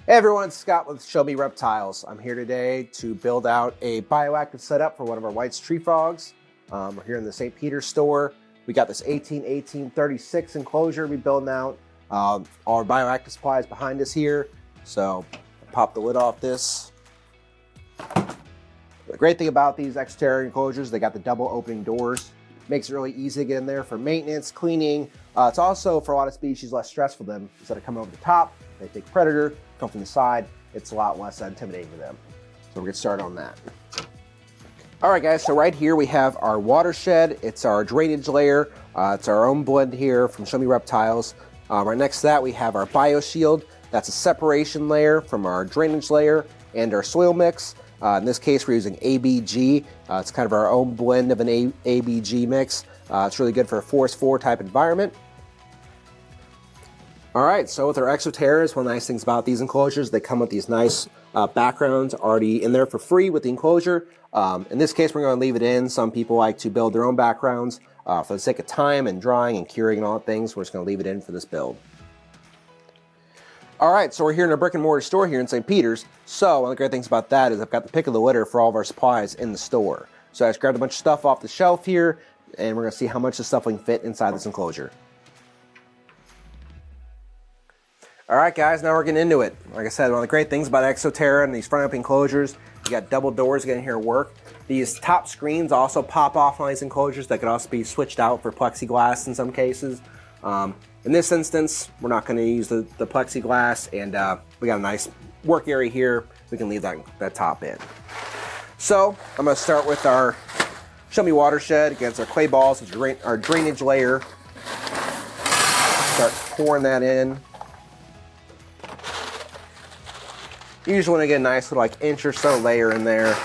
Hey everyone, it's Scott with Show Me Reptiles. I'm here today to build out a bioactive setup for one of our White's tree frogs. We're here in the St. Peter's store. We got this 18-18-36 enclosure we're building out. Our bioactive supply is behind us here. So pop the lid off this. The great thing about these Exo Terra enclosures, they got the double opening doors. Makes it really easy to get in there for maintenance, cleaning. It's also, for a lot of species, less stressful for them. Instead of coming over the top, they take predator, come from the side, it's a lot less intimidating for them. So we'll get started on that. All right guys, so right here we have our watershed. It's our drainage layer. It's our own blend here from Show Me Reptiles. Right next to that we have our bioshield. That's a separation layer from our drainage layer and our soil mix. In this case we're using ABG. It's kind of our own blend of an ABG mix. It's really good for a Forest 4 type environment. All right, so with our Exo Terras, one of the nice things about these enclosures, they come with these nice backgrounds already in there for free with the enclosure. In this case, we're going to leave it in. Some people like to build their own backgrounds. For the sake of time and drying and curing and all that things, we're just going to leave it in for this build. All right, so we're here in a brick and mortar store here in St. Peter's. So one of the great things about that is I've got the pick of the litter for all of our supplies in the store. So I just grabbed a bunch of stuff off the shelf here, and we're going to see how much of stuff we can fit inside this enclosure. All right, guys, now we're getting into it. Like I said, one of the great things about Exo Terra and these front opening enclosures, you got double doors getting here to work. These top screens also pop off on these enclosures that could also be switched out for plexiglass in some cases. In this instance, we're not going to use the plexiglass, and we got a nice work area here. We can leave that top in. So I'm going to start with our Show Me watershed against our clay balls, which is our drainage layer. Start pouring that in. Usually want to get a nice little like inch or so layer in there.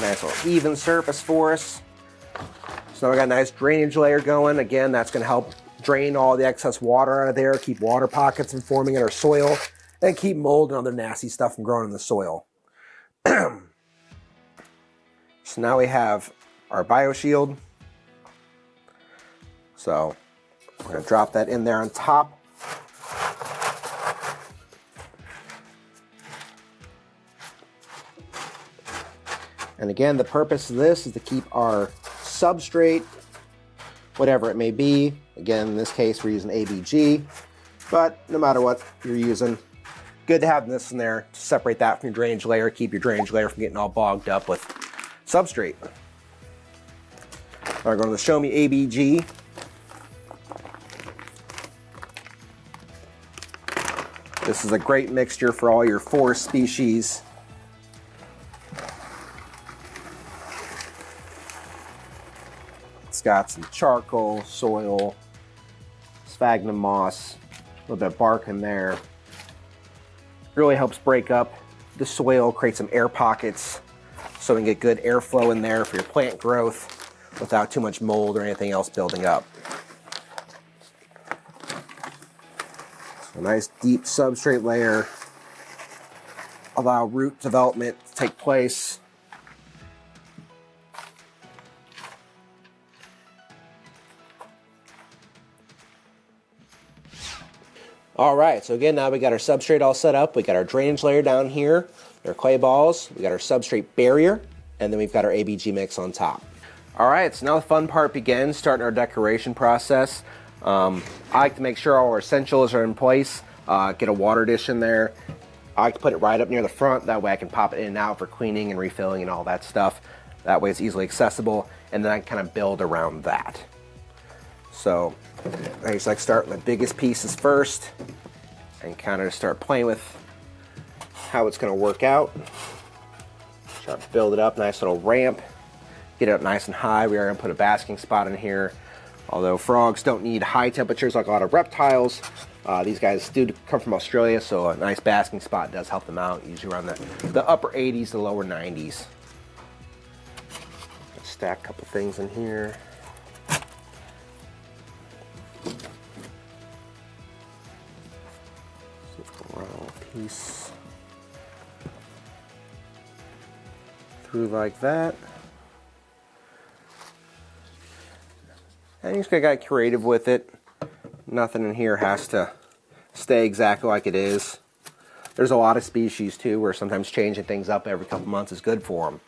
Nice little even surface for us. So now we got a nice drainage layer going. Again, that's going to help drain all the excess water out of there, keep water pockets from forming in our soil, and keep mold and other nasty stuff from growing in the soil. So now we have our bioshield. So we're going to drop that in there on top. And again, the purpose of this is to keep our substrate, whatever it may be. Again, in this case, we're using ABG, but no matter what you're using, good to have this in there to separate that from your drainage layer, keep your drainage layer from getting all bogged up with substrate. We're going to Show Me ABG. This is a great mixture for all your forest species. It's got some charcoal, soil, sphagnum moss, a little bit of bark in there. Really helps break up the soil, create some air pockets so we can get good airflow in there for your plant growth without too much mold or anything else building up. So a nice deep substrate layer, allow root development to take place. All right, so again, now we got our substrate all set up. We got our drainage layer down here, our clay balls, we got our substrate barrier, and then we've got our ABG mix on top. All right, so now the fun part begins, starting our decoration process. I like to make sure all our essentials are in place, get a water dish in there. I like to put it right up near the front, that way I can pop it in and out for cleaning and refilling and all that stuff. That way it's easily accessible, and then I can kind of build around that. So I just like start with the biggest pieces first and kind of start playing with how it's going to work out. Start to build it up, nice little ramp, get it up nice and high. We are going to put a basking spot in here. Although frogs don't need high temperatures like a lot of reptiles, these guys do come from Australia, so a nice basking spot does help them out, usually around the upper 80s to lower 90s. Stack a couple things in here. piece through like that. And you just gotta get creative with it. Nothing in here has to stay exactly like it is. There's a lot of species too where sometimes changing things up every couple months is good for them.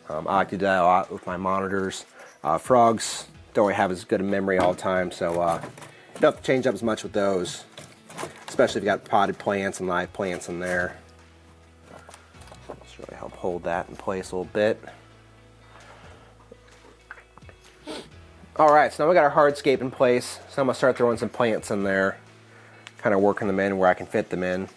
I like to do that a lot with my monitors. Frogs don't really have as good a memory all the time, so you don't have to change up as much with those, especially if you got potted plants and live plants in there. Just really help hold that in place a little bit. All right, so now we got our hardscape in place. So I'm gonna start throwing some plants in there, kind of working them in where I can fit them in.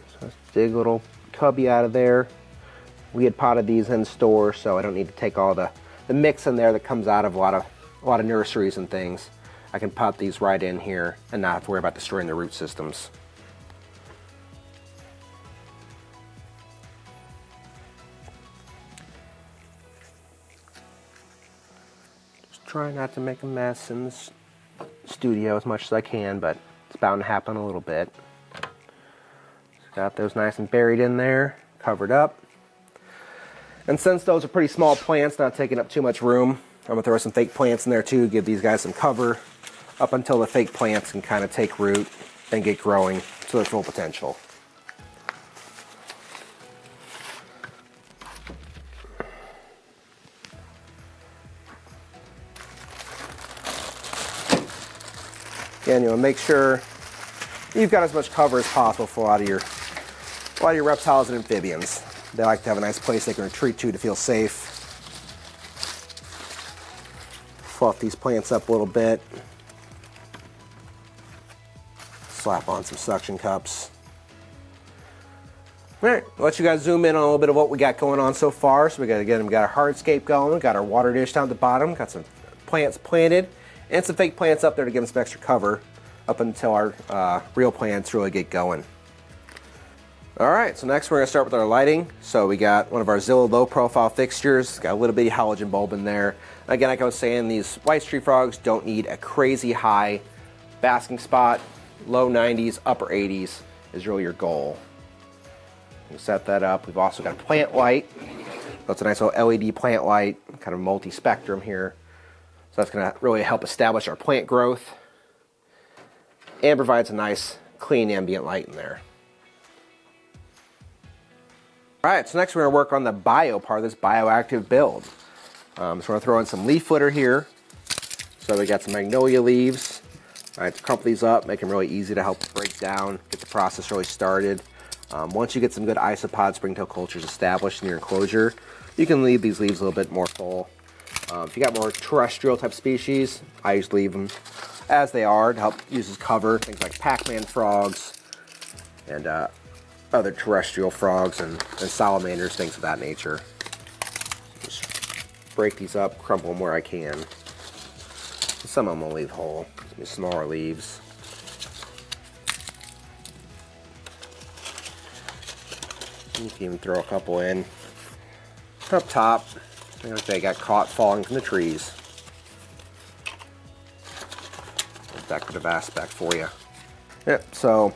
So let's dig a little cubby out of there. We had potted these in store, so I don't need to take all the mix in there that comes out of a lot of nurseries and things. I can pot these right in here and not have to worry about destroying the root systems. Just try not to make a mess in the studio as much as I can, but it's bound to happen a little bit. Just got those nice and buried in there, covered up. And since those are pretty small plants, not taking up too much room, I'm gonna throw some fake plants in there too, give these guys some cover up until the fake plants can kind of take root and get growing to their full potential. Again, you want to make sure you've got as much cover as possible for a lot of your reptiles and amphibians. They like to have a nice place they can retreat to feel safe. Fluff these plants up a little bit. Slap on some suction cups. All right, I'll let you guys zoom in on a little bit of what we got going on so far. So we got our hardscape going, we got our water dish down at the bottom, got some plants planted, and some fake plants up there to give them some extra cover up until our real plants really get going. All right, so next we're gonna start with our lighting. So we got one of our Zilla low profile fixtures, got a little bitty halogen bulb in there. Again, like I was saying, these white tree frogs don't need a crazy high basking spot. Low 90s, upper 80s is really your goal. We'll set that up. We've also got a plant light. So it's a nice little LED plant light, kind of multi-spectrum here. So that's gonna really help establish our plant growth and provides a nice, clean ambient light in there. All right, so next we're gonna work on the bio part of this bioactive build. So we're gonna throw in some leaf litter here. So we got some magnolia leaves. All right, to crumple these up, make them really easy to help break down, get the process really started. Once you get some good isopod springtail cultures established in your enclosure, you can leave these leaves a little bit more full. If you got more terrestrial type species, I usually leave them as they are to help use as cover, things like Pac-Man frogs and other terrestrial frogs and salamanders, things of that nature. Just break these up, crumple them where I can. Some of them will leave whole, some smaller leaves. You can even throw a couple in up top. If they got caught falling from the trees. A decorative aspect for you. Yep, so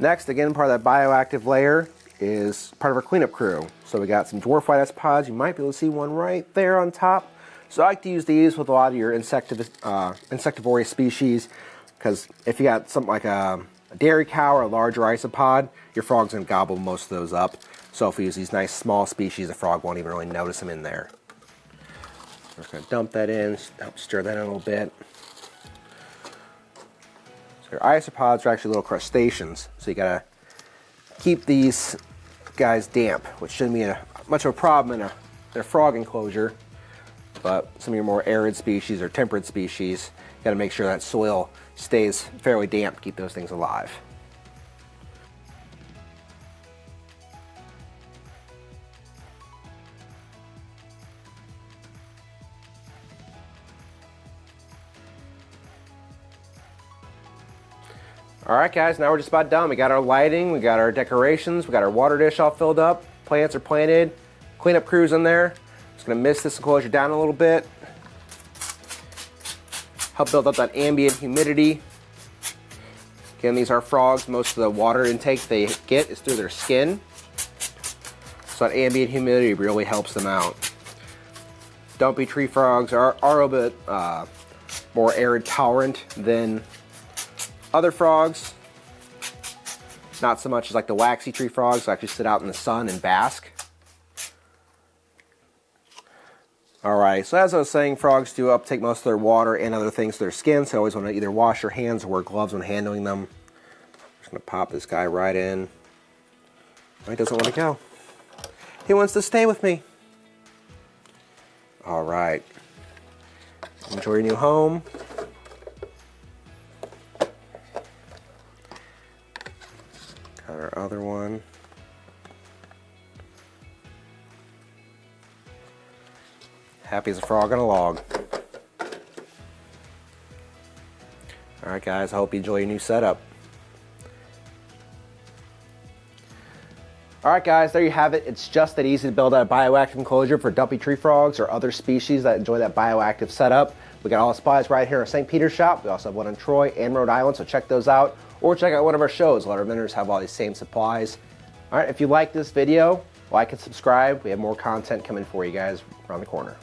next, again, part of that bioactive layer is part of our cleanup crew. So we got some dwarf white isopods. You might be able to see one right there on top. So I like to use these with a lot of your insectivorous species, because if you got something like a dairy cow or a larger isopod, your frog's gonna gobble most of those up. So if we use these nice small species, the frog won't even really notice them in there. I'm just gonna dump that in, help stir that in a little bit. So your isopods are actually little crustaceans, so you gotta keep these guys damp, which shouldn't be much of a problem in their frog enclosure. But some of your more arid species or temperate species, you gotta make sure that soil stays fairly damp to keep those things alive. All right, guys, now we're just about done. We got our lighting, we got our decorations, we got our water dish all filled up. plants are planted. Cleanup crews in there. Just gonna mist this enclosure down a little bit. Help build up that ambient humidity. Again, these are frogs. Most of the water intake they get is through their skin. So that ambient humidity really helps them out. Dumpy tree frogs are a bit more arid tolerant than other frogs. Not so much as like the waxy tree frogs, who actually sit out in the sun and bask. Alright, so as I was saying, frogs do uptake most of their water and other things to their skin, so you always want to either wash your hands or wear gloves when handling them. I'm just going to pop this guy right in. Oh, he doesn't want to go. He wants to stay with me. Alright. Enjoy your new home. Got our other one. Happy as a frog on a log. Alright guys, I hope you enjoy your new setup. Alright guys, there you have it. It's just that easy to build a bioactive enclosure for dumpy tree frogs or other species that enjoy that bioactive setup. We got all the supplies right here in our St. Peter's shop. We also have one in Troy and Rhode Island, so check those out. Or check out one of our shows. A lot of vendors have all these same supplies. Alright, if you like this video, like and subscribe. We have more content coming for you guys around the corner.